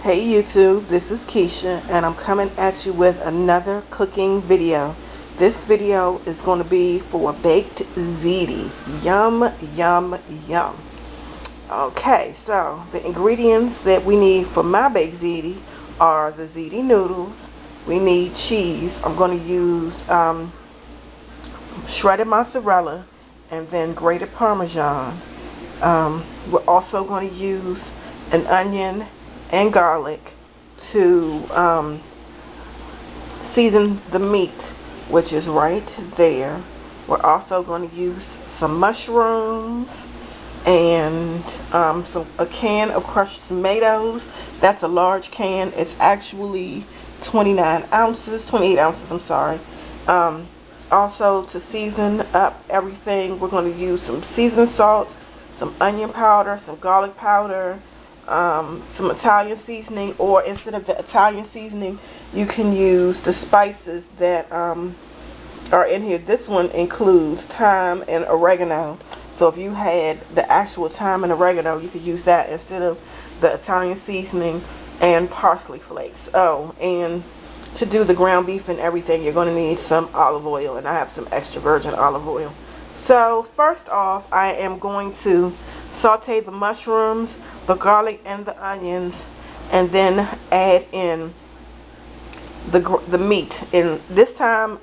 Hey YouTube, this is Keisha and I'm coming at you with another cooking video. This video is going to be for baked ziti. Yum, yum, yum. Okay, so the ingredients that we need for my baked ziti are the ziti noodles. We need cheese. I'm going to use shredded mozzarella and then grated Parmesan. We're also going to use an onion and garlic to season the meat, which is right there. We're also going to use some mushrooms and a can of crushed tomatoes. That's a large can. It's actually 28 ounces, I'm sorry. Also, to season up everything, we're going to use some seasoned salt, some onion powder, some garlic powder, some Italian seasoning, or instead of the Italian seasoning, you can use the spices that are in here. This one includes thyme and oregano. So if you had the actual thyme and oregano, you could use that instead of the Italian seasoning and parsley flakes. Oh, and to do the ground beef and everything, you're going to need some olive oil, and I have some extra virgin olive oil. So first off, I am going to saute the mushrooms, the garlic, and the onions, and then add in the meat. And this time,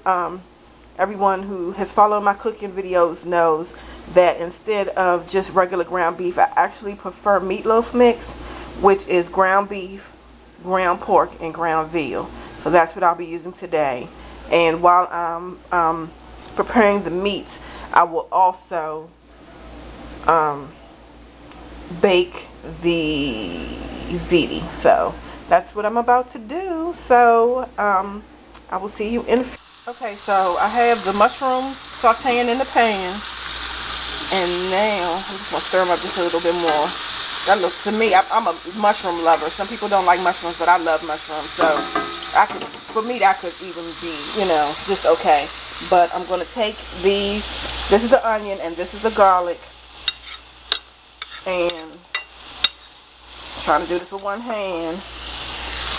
everyone who has followed my cooking videos knows that instead of just regular ground beef, I actually prefer meatloaf mix, which is ground beef, ground pork, and ground veal. So that's what I'll be using today. And while I'm preparing the meat, I will also bake the ziti. So that's what I'm about to do. So I will see you in. Okay, so I have the mushrooms sauteing in the pan, and now I'm just gonna stir them up just a little bit more. That looks, to me, I'm a mushroom lover. Some people don't like mushrooms, but I love mushrooms. So for me, that could even be, just okay. But I'm gonna take these. This is the onion and this is the garlic, and trying to do this with one hand.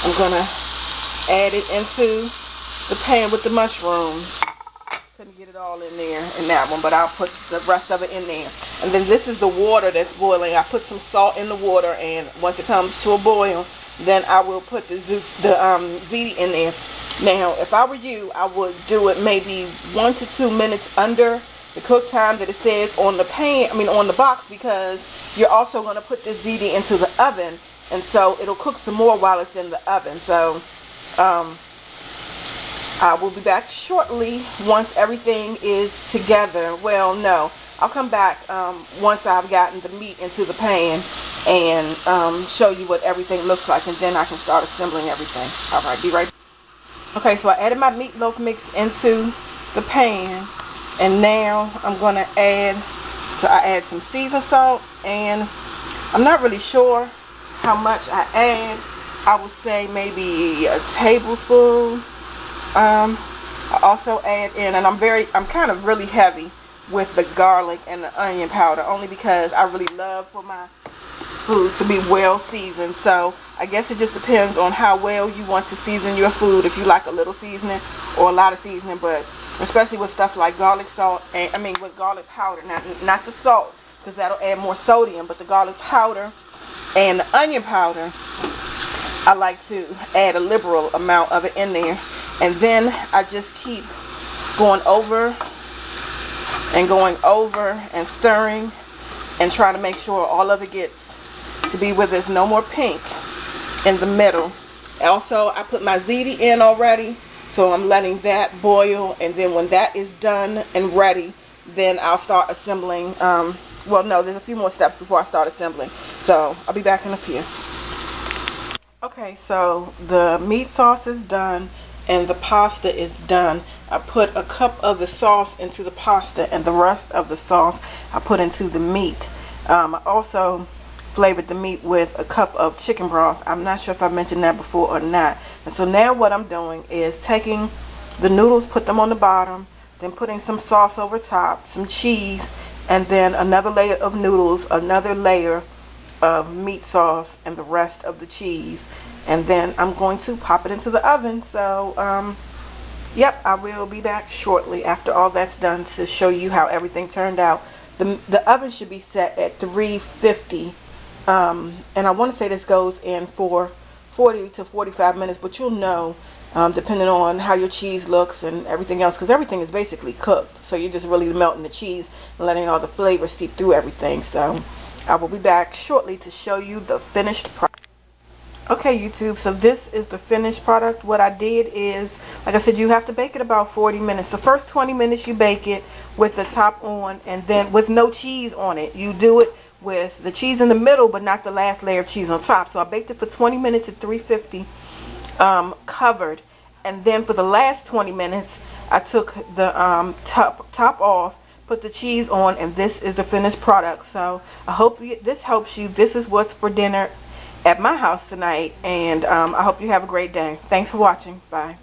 I'm gonna add it into the pan with the mushrooms. Couldn't get it all in there in that one, but I'll put the rest of it in there. And then this is the water that's boiling. I put some salt in the water, and once it comes to a boil, then I will put the ziti in there. Now, if I were you, I would do it maybe 1 to 2 minutes under the cook time that it says on the pan, on the box, because you're also going to put this ziti into the oven, and so it'll cook some more while it's in the oven. So I will be back shortly once everything is together. Well, no, I'll come back once I've gotten the meat into the pan and show you what everything looks like, and then I can start assembling everything. Alright, be right back. Okay, so I added my meatloaf mix into the pan, and now I'm going to add, I add some seasoned salt, and I'm not really sure how much I add. I would say maybe a tablespoon. I also add in, and I'm kind of really heavy with the garlic and the onion powder, only because I really love for my food to be well seasoned. So I guess it just depends on how well you want to season your food, if you like a little seasoning or a lot of seasoning. But especially with stuff like garlic salt, and with garlic powder, not the salt, because that'll add more sodium, but the garlic powder and the onion powder, I like to add a liberal amount of it in there. And then I just keep going over and stirring and trying to make sure all of it gets to be where there's no more pink in the middle. Also, I put my ziti in already, so I'm letting that boil, and then when that is done and ready, then I'll start assembling. Well, no, there's a few more steps before I start assembling, so I'll be back in a few. Okay, so the meat sauce is done and the pasta is done. I put a cup of the sauce into the pasta, and the rest of the sauce I put into the meat. I also flavored the meat with a cup of chicken broth. I'm not sure if I mentioned that before or not. And so now what I'm doing is taking the noodles, put them on the bottom, then putting some sauce over top, some cheese, and then another layer of noodles, another layer of meat sauce and the rest of the cheese, and then I'm going to pop it into the oven. So yep, I will be back shortly after all that's done to show you how everything turned out. The oven should be set at 350, and I want to say this goes in for 40 to 45 minutes, but you'll know depending on how your cheese looks and everything else, because everything is basically cooked, so you're just really melting the cheese and letting all the flavor seep through everything. So I will be back shortly to show you the finished product. Okay, YouTube, so this is the finished product. What I did is, like I said, you have to bake it about 40 minutes. The first 20 minutes you bake it with the top on, and then with no cheese on it. You do it with the cheese in the middle, but not the last layer of cheese on top. So I baked it for 20 minutes at 350, covered. And then for the last 20 minutes, I took the top off, put the cheese on, and this is the finished product. So I hope this helps you. This is what's for dinner at my house tonight, and I hope you have a great day. Thanks for watching. Bye.